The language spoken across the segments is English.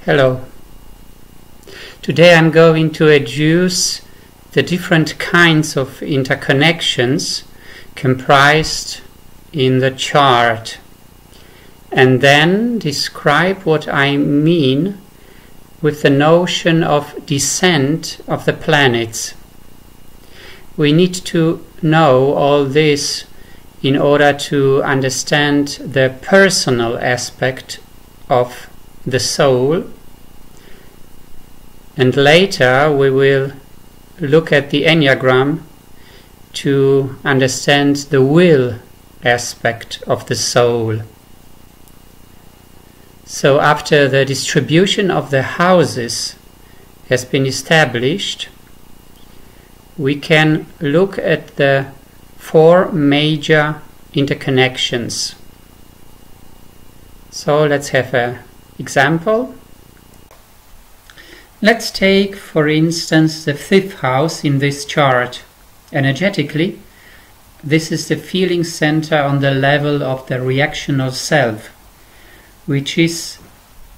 Hello. Today I'm going to adduce the different kinds of interconnections comprised in the chart and then describe what I mean with the notion of descent of the planets. We need to know all this in order to understand the personal aspect of the soul, and later we will look at the Enneagram to understand the will aspect of the soul. So after the distribution of the houses has been established, we can look at the four major interconnections. So let's have an example. Let's take, for instance, the fifth house in this chart. Energetically, this is the feeling center on the level of the reactional self, which is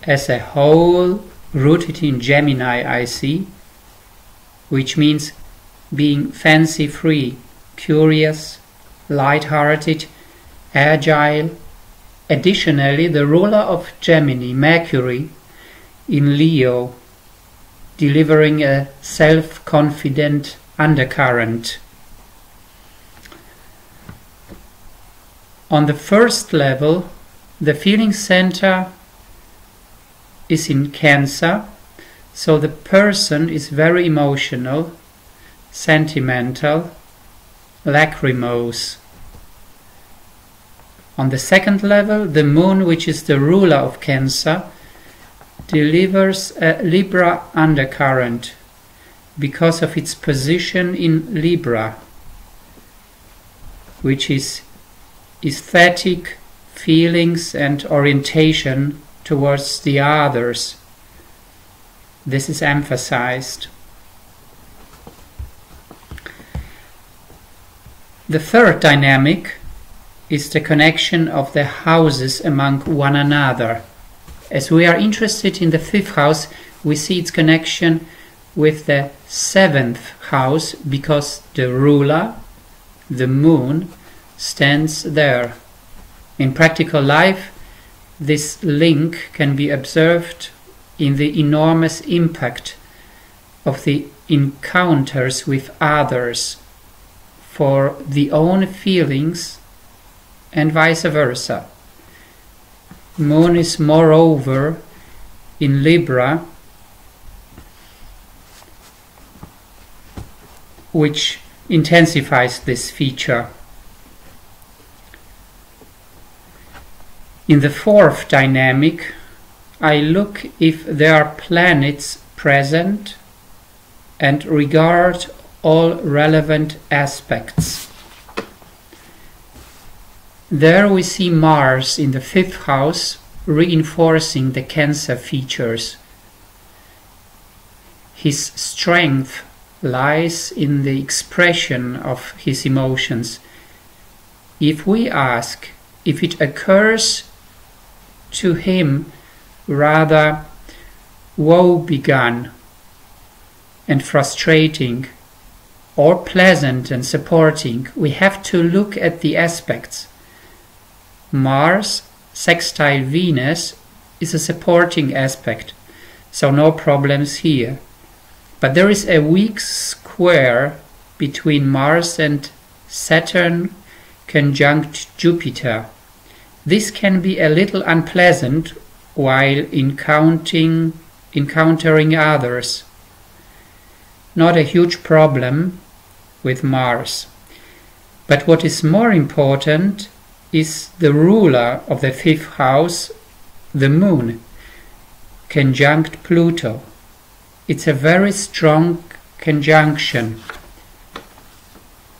as a whole rooted in Gemini, I see, which means being fancy-free, curious, light-hearted, agile. Additionally, the ruler of Gemini, Mercury, in Leo, delivering a self-confident undercurrent. On the first level, the feeling center is in Cancer, so the person is very emotional, sentimental, lachrymose. On the second level, the moon, which is the ruler of Cancer, delivers a Libra undercurrent because of its position in Libra, which is aesthetic feelings and orientation towards the others. This is emphasized. The third dynamic is the connection of the houses among one another. As we are interested in the fifth house, we see its connection with the seventh house because the ruler, the moon, stands there. In practical life, this link can be observed in the enormous impact of the encounters with others for the own feelings and vice versa. Moon is moreover in Libra, which intensifies this feature. In the fourth dynamic, I look if there are planets present and regard all relevant aspects. There we see Mars in the fifth house reinforcing the Cancer features. His strength lies in the expression of his emotions. If we ask if it occurs to him rather woe-begone and frustrating, or pleasant and supporting, we have to look at the aspects. Mars sextile Venus is a supporting aspect, so no problems here. But there is a weak square between Mars and Saturn conjunct Jupiter. This can be a little unpleasant while encountering others. Not a huge problem with Mars. But what is more important is the ruler of the fifth house, the moon, conjunct Pluto. It's a very strong conjunction.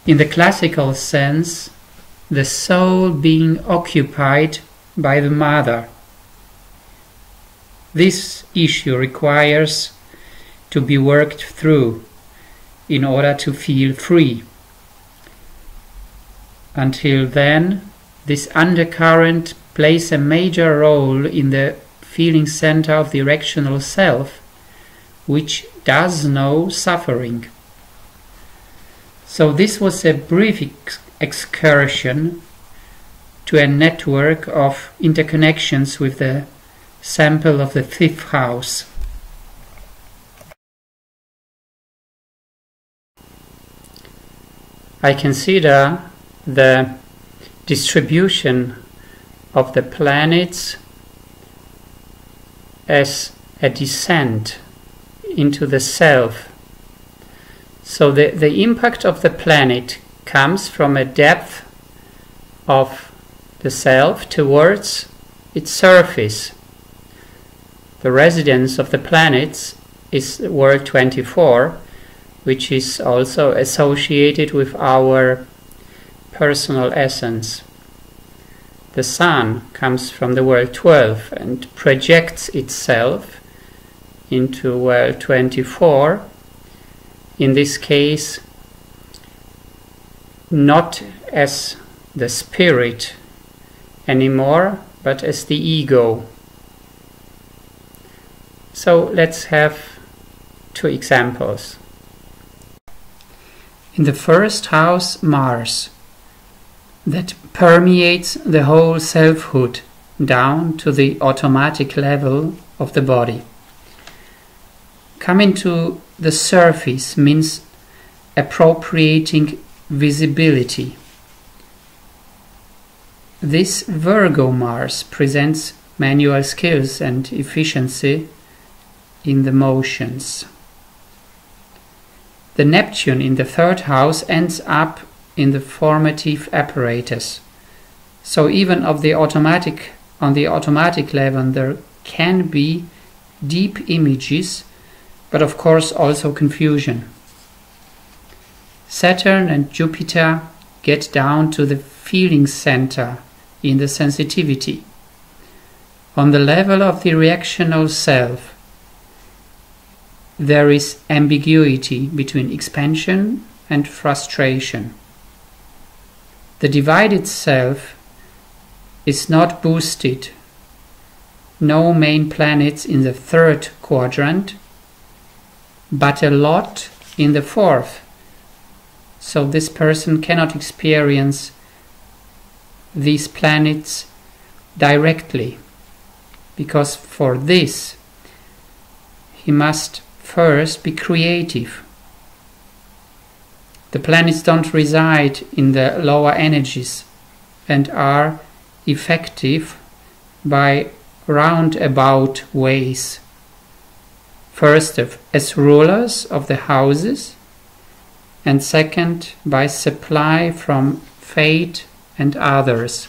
In the classical sense, the soul being occupied by the mother. This issue requires to be worked through in order to feel free. Until then, this undercurrent plays a major role in the feeling center of the directional self, which does know suffering. So this was a brief excursion to a network of interconnections with the sample of the 5th house. I consider the distribution of the planets as a descent into the self. So the impact of the planet comes from a depth of the self towards its surface. The residence of the planets is world 24, which is also associated with our personal essence. The Sun comes from the world 12 and projects itself into world 24, in this case not as the spirit anymore, but as the ego. So let's have 2 examples. In the 1st house, Mars, that permeates the whole selfhood down to the automatic level of the body. Coming to the surface means appropriating visibility. This Virgo Mars presents manual skills and efficiency in the motions. The Neptune in the 3rd house ends up in the formative apparatus. So even on the automatic level there can be deep images, but of course also confusion. Saturn and Jupiter get down to the feeling center in the sensitivity. On the level of the reactional self, there is ambiguity between expansion and frustration. The divided self is not boosted. No main planets in the 3rd quadrant, but a lot in the 4th. So this person cannot experience these planets directly, because for this he must first be creative. The planets don't reside in the lower energies and are effective by roundabout ways. First, as rulers of the houses, and second, by supply from fate and others.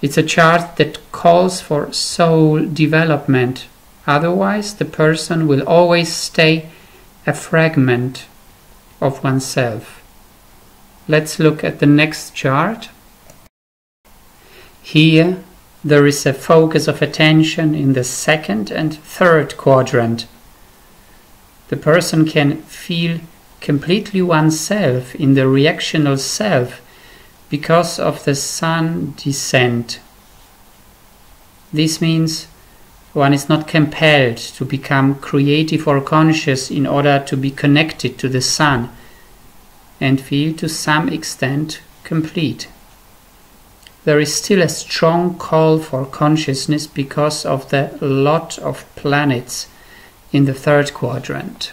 It's a chart that calls for soul development, otherwise the person will always stay a fragment of oneself. Let's look at the next chart. Here there is a focus of attention in the 2nd and 3rd quadrant. The person can feel completely oneself in the reactional self because of the Sun descent. This means one is not compelled to become creative or conscious in order to be connected to the Sun and feel to some extent complete. There is still a strong call for consciousness because of the lot of planets in the 3rd quadrant.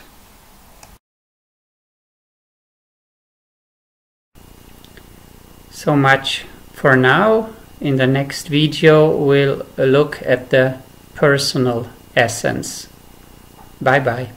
So much for now. In the next video we'll look at the personal essence. Bye bye.